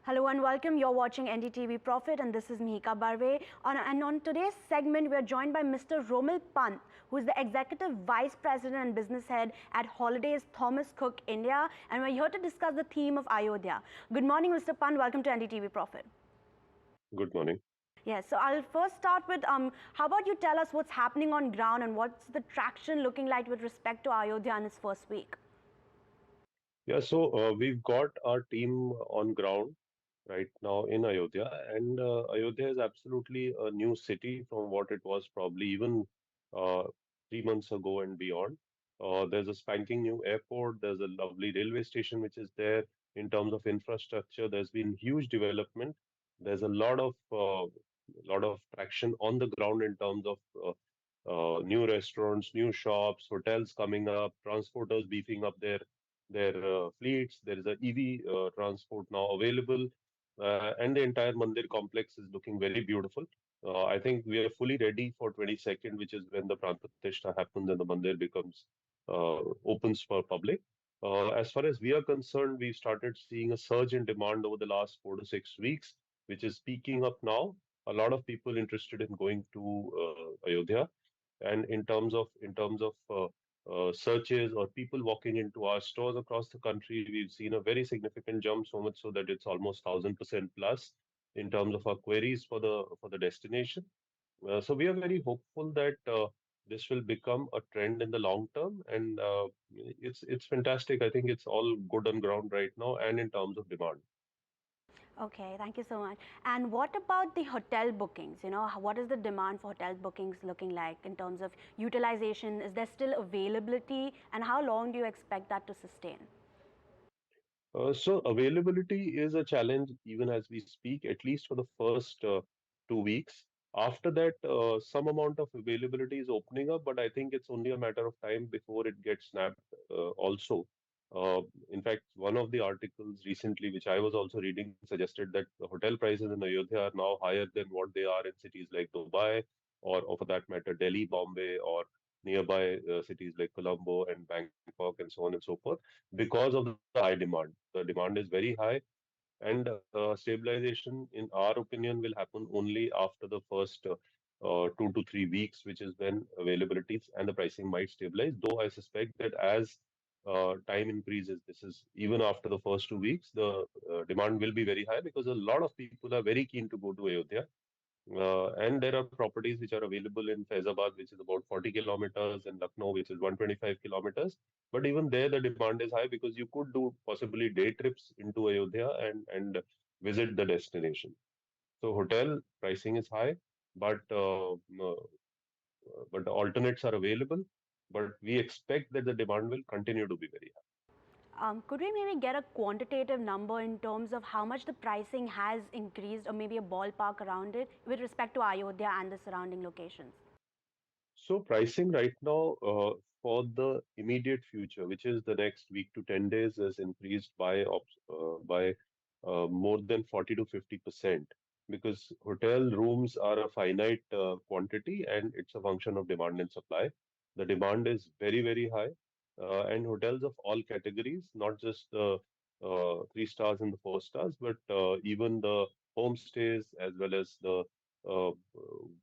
Hello and welcome. You're watching NDTV Profit and this is Mihika Barve. On today's segment, we are joined by Mr. Romil Pant, who is the Executive Vice President and Business Head at Holidays Thomas Cook India. And we're here to discuss the theme of Ayodhya. Good morning, Mr. Pant. Welcome to NDTV Profit. Good morning. Yes, so I'll first start with how about you tell us what's happening on ground and what's the traction looking like with respect to Ayodhya in its first week? Yeah, so we've got our team on ground right now in Ayodhya, and Ayodhya is absolutely a new city from what it was probably even uh, 3 months ago and beyond. There's a spanking new airport, there's a lovely railway station which is there. In terms of infrastructure, there's been huge development. There's a lot of traction on the ground in terms of new restaurants, new shops, hotels coming up, transporters beefing up their fleets. There is a EV transport now available, and the entire Mandir complex is looking very beautiful. I think we are fully ready for 22nd, which is when the Pran Pratishtha happens and the Mandir becomes opens for public. As far as we are concerned, we've started seeing a surge in demand over the last 4 to 6 weeks, which is peaking up now. A lot of people interested in going to Ayodhya, and in terms of searches or people walking into our stores across the country, we've seen a very significant jump, so much so that it's almost 1,000% plus in terms of our queries for the destination. So we are very hopeful that this will become a trend in the long term, and it's fantastic. I think it's all good on ground right now, and in terms of demand. Okay, thank you so much. And what about the hotel bookings? What is the demand for hotel bookings looking like in terms of utilization? Is there still availability? And how long do you expect that to sustain? So availability is a challenge even as we speak, at least for the first 2 weeks. After that, some amount of availability is opening up, but I think it's only a matter of time before it gets snapped also. In fact, one of the articles recently, which I was also reading, suggested that the hotel prices in Ayodhya are now higher than what they are in cities like Dubai, or for that matter, Delhi, Bombay, or nearby cities like Colombo and Bangkok, and so on and so forth, because of the high demand. The demand is very high, and stabilization, in our opinion, will happen only after the first 2 to 3 weeks, which is when availabilities and the pricing might stabilize. Though I suspect that as time increases, this is even after the first 2 weeks, the demand will be very high because a lot of people are very keen to go to Ayodhya, and there are properties which are available in Faizabad, which is about 40 kilometers, and Lucknow, which is 125 kilometers. But even there, the demand is high because you could do possibly day trips into Ayodhya and visit the destination. So hotel pricing is high, but the alternates are available. But we expect that the demand will continue to be very high. Could we maybe get a quantitative number in terms of how much the pricing has increased or maybe a ballpark around it with respect to Ayodhya and the surrounding locations? So pricing right now for the immediate future, which is the next week to 10 days, is increased by more than 40 to 50%, because hotel rooms are a finite quantity and it's a function of demand and supply. The demand is very, very high, and hotels of all categories, not just the 3 stars and the 4 stars, but even the homestays as well as the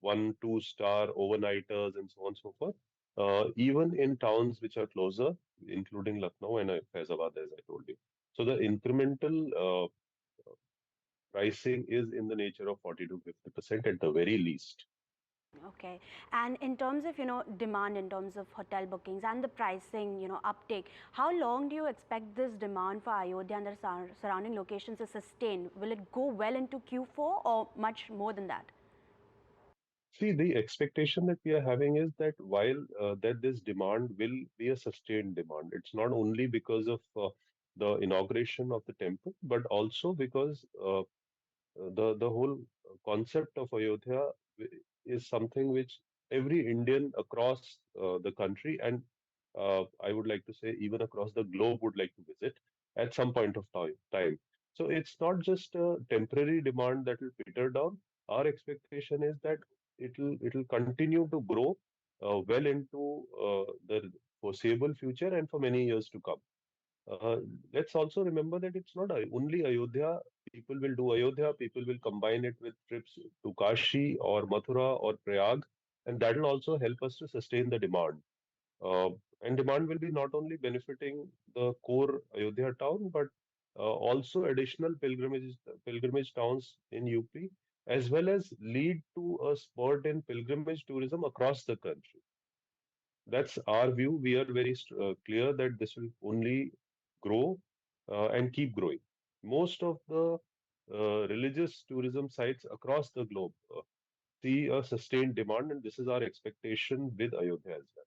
1, 2 star overnighters and so on and so forth. Even in towns which are closer, including Lucknow and Faizabad, as I told you. So the incremental pricing is in the nature of 40 to 50% at the very least. Okay. And in terms of, demand, in terms of hotel bookings and the pricing, uptake, how long do you expect this demand for Ayodhya and the surrounding locations to sustain? Will it go well into Q4 or much more than that? See, the expectation that we are having is that while that this demand will be a sustained demand, it's not only because of the inauguration of the temple, but also because the whole concept of Ayodhya is something which every Indian across the country, and I would like to say even across the globe, would like to visit at some point of time. So it's not just a temporary demand that will peter down. Our expectation is that it'll continue to grow well into the foreseeable future and for many years to come. Uh, let's also remember that it's not only Ayodhya. People will do Ayodhya, people will combine it with trips to Kashi or Mathura or Prayag, and that will also help us to sustain the demand. Uh, and demand will be not only benefiting the core Ayodhya town, but also additional pilgrimage towns in UP, as well as lead to a spurt in pilgrimage tourism across the country. That's our view. We are very clear that this will only grow and keep growing. Most of the religious tourism sites across the globe see a sustained demand, and this is our expectation with Ayodhya as well.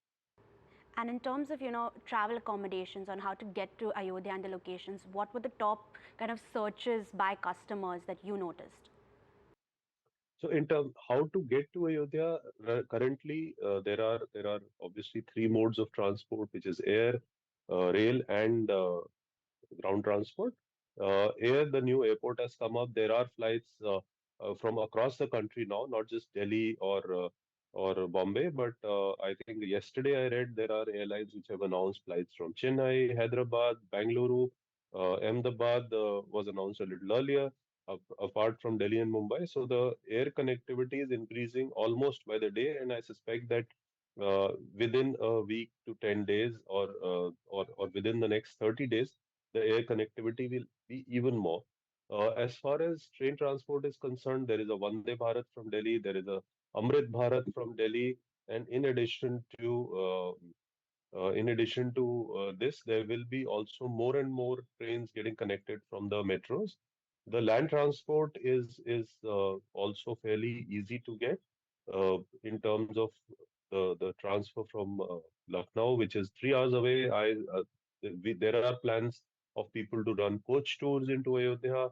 And in terms of, travel accommodations on how to get to Ayodhya and the locations, what were the top kind of searches by customers that you noticed? So, in terms how to get to Ayodhya, currently there are obviously three modes of transport, which is air, rail, and ground transport. Here, the new airport has come up. There are flights from across the country now, not just Delhi or Bombay, but I think yesterday I read there are airlines which have announced flights from Chennai, Hyderabad, Bangalore, Ahmedabad was announced a little earlier, apart from Delhi and Mumbai. So the air connectivity is increasing almost by the day, and I suspect that within a week to 10 days or within the next 30 days, the air connectivity will be even more. As far as train transport is concerned, there is a Vande Bharat from Delhi, there is a Amrit Bharat from Delhi, and in addition to this, there will be also more and more trains getting connected from the metros. The land transport is also fairly easy to get in terms of the transfer from Lucknow, which is 3 hours away. There are plans of people to run coach tours into Ayodhya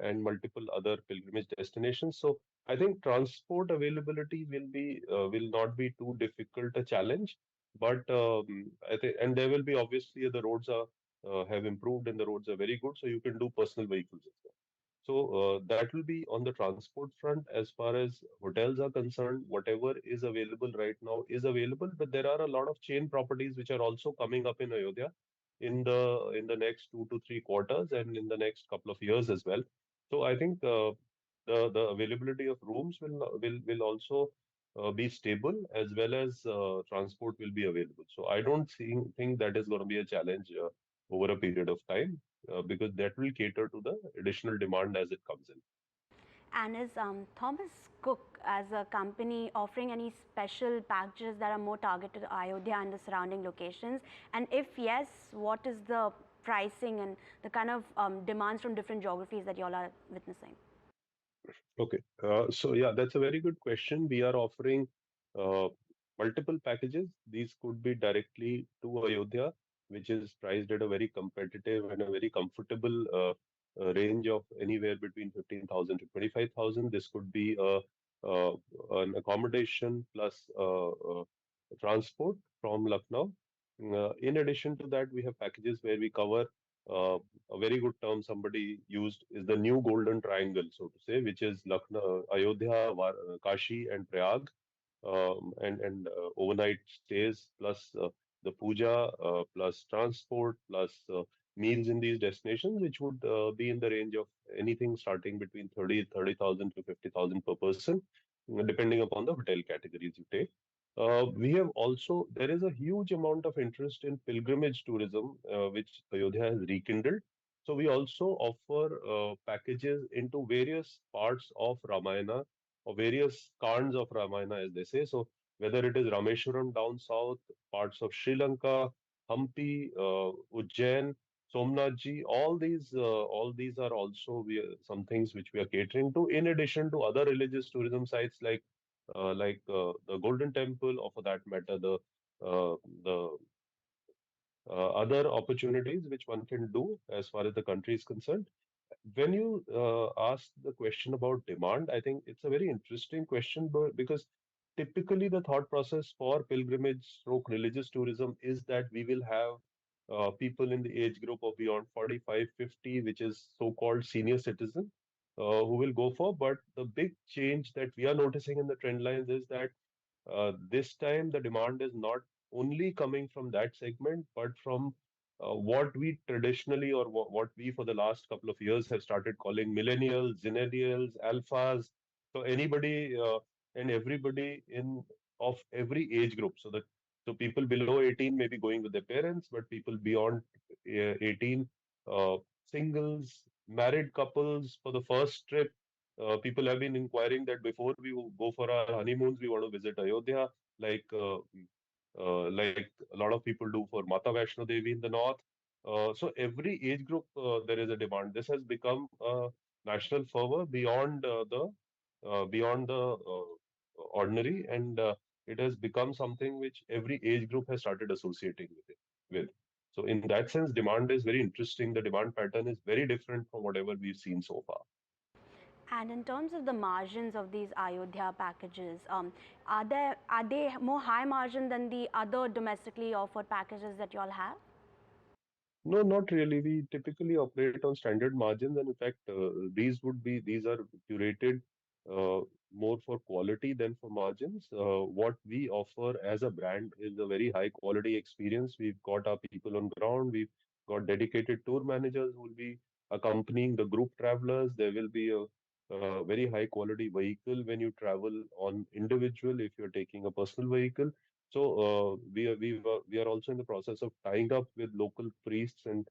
and multiple other pilgrimage destinations. So I think transport availability will not be too difficult a challenge, but I think, and there will be obviously the roads are have improved and the roads are very good, so you can do personal vehicles as well. So that will be on the transport front. As far as hotels are concerned, whatever is available right now is available, but there are a lot of chain properties which are also coming up in Ayodhya in the next 2 to 3 quarters and in the next couple of years as well. So I think the availability of rooms will also be stable, as well as transport will be available. So I don't think that is going to be a challenge over a period of time because that will cater to the additional demand as it comes in. And is Thomas Cook as a company offering any special packages that are more targeted to Ayodhya and the surrounding locations? And if yes, what is the pricing and the kind of demands from different geographies that you all are witnessing? Okay. So yeah, that's a very good question. We are offering uh, multiple packages. These could be directly to Ayodhya, which is priced at a very competitive and a very comfortable range of anywhere between 15,000 to 25,000. This could be uh, an accommodation plus transport from Lucknow. In addition to that, we have packages where we cover a very good term somebody used is the new golden triangle, so to say, which is Lucknow, Ayodhya, Kashi, and Prayag, and overnight stays plus the puja plus transport plus meals in these destinations, which would be in the range of anything starting between 30,000 to 50,000 per person, depending upon the hotel categories you take. There is a huge amount of interest in pilgrimage tourism, which Ayodhya has rekindled. So we also offer packages into various parts of Ramayana or various kands of Ramayana, as they say. So whether it is Rameshwaram down south, parts of Sri Lanka, Hampi, Ujjain, Somnathji, all these are also some things which we are catering to, in addition to other religious tourism sites like the Golden Temple, or for that matter, the other opportunities which one can do as far as the country is concerned. When you ask the question about demand, I think it's a very interesting question, because typically the thought process for pilgrimage stroke religious tourism is that we will have people in the age group of beyond 45, 50, which is so-called senior citizen, who will go for. But the big change that we are noticing in the trend lines is that this time the demand is not only coming from that segment, but from what we traditionally or what we for the last couple of years have started calling millennials, zennials, alphas. So anybody and everybody in of every age group. So people below 18 may be going with their parents, but people beyond 18, uh, singles, married couples for the first trip. People have been inquiring that before we go for our honeymoons, we want to visit Ayodhya, like like a lot of people do for Mata Vaishno Devi in the north. So every age group there is a demand. This has become a national fervor beyond the ordinary, and it has become something which every age group has started associating with. So in that sense, demand is very interesting. The demand pattern is very different from whatever we've seen so far. And in terms of the margins of these Ayodhya packages, are they more high margin than the other domestically offered packages that you all have? No, not really. We typically operate on standard margins, and in fact, these are curated uh, more for quality than for margins. What we offer as a brand is a very high quality experience. We've got our people on ground. We've got dedicated tour managers who will be accompanying the group travelers. There will be a very high quality vehicle when you travel on individual if you're taking a personal vehicle. So we are also in the process of tying up with local priests and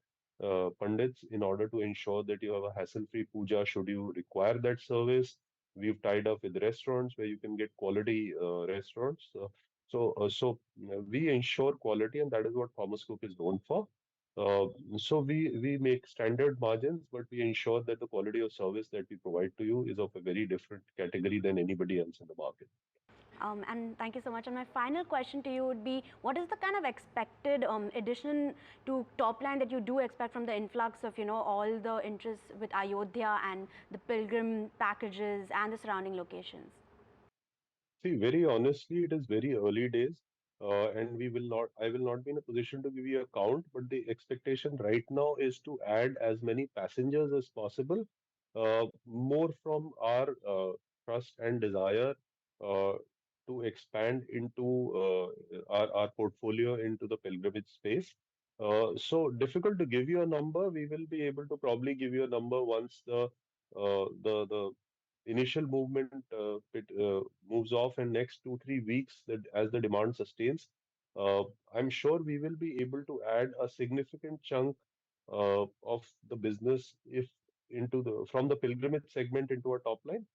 pandits in order to ensure that you have a hassle-free puja should you require that service. We've tied up with restaurants where you can get quality restaurants. We ensure quality, and that is what Thomas Cook is known for. Uh, we make standard margins, but we ensure that the quality of service that we provide to you is of a very different category than anybody else in the market. And thank you so much. And my final question to you would be, what is the kind of expected addition to top line that you do expect from the influx of, all the interest with Ayodhya and the pilgrim packages and the surrounding locations? See, very honestly, it is very early days, and I will not be in a position to give you a count, but the expectation right now is to add as many passengers as possible, more from our trust and desire uh, to expand into our portfolio into the pilgrimage space. So difficult to give you a number. We will be able to probably give you a number once the initial movement moves off in next 2 3 weeks that as the demand sustains, I'm sure we will be able to add a significant chunk of the business if into the from the pilgrimage segment into our top line.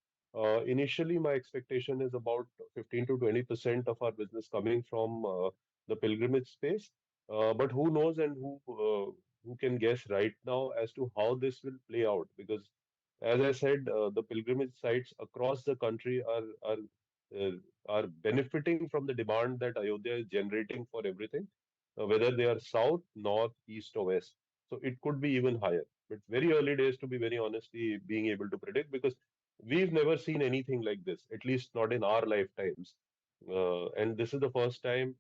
Initially, my expectation is about 15 to 20% of our business coming from the pilgrimage space. But who knows and who can guess right now as to how this will play out? Because as I said, the pilgrimage sites across the country uh, are benefiting from the demand that Ayodhya is generating for everything, whether they are south, north, east, or west. So it could be even higher. But very early days to be very honestly being able to predict because we've never seen anything like this, at least not in our lifetimes. And this is the first time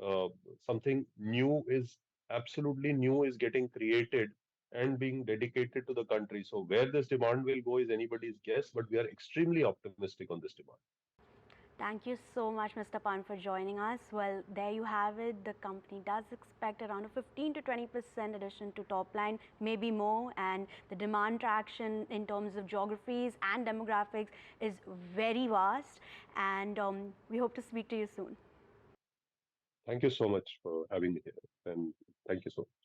uh, something new is absolutely new is getting created and being dedicated to the country. So where this demand will go is anybody's guess, but we are extremely optimistic on this demand. Thank you so much, Mr. Pan, for joining us. Well, there you have it. The company does expect around a 15 to 20% addition to top line, maybe more. And the demand traction in terms of geographies and demographics is very vast. And we hope to speak to you soon. Thank you so much for having me here, and thank you so much.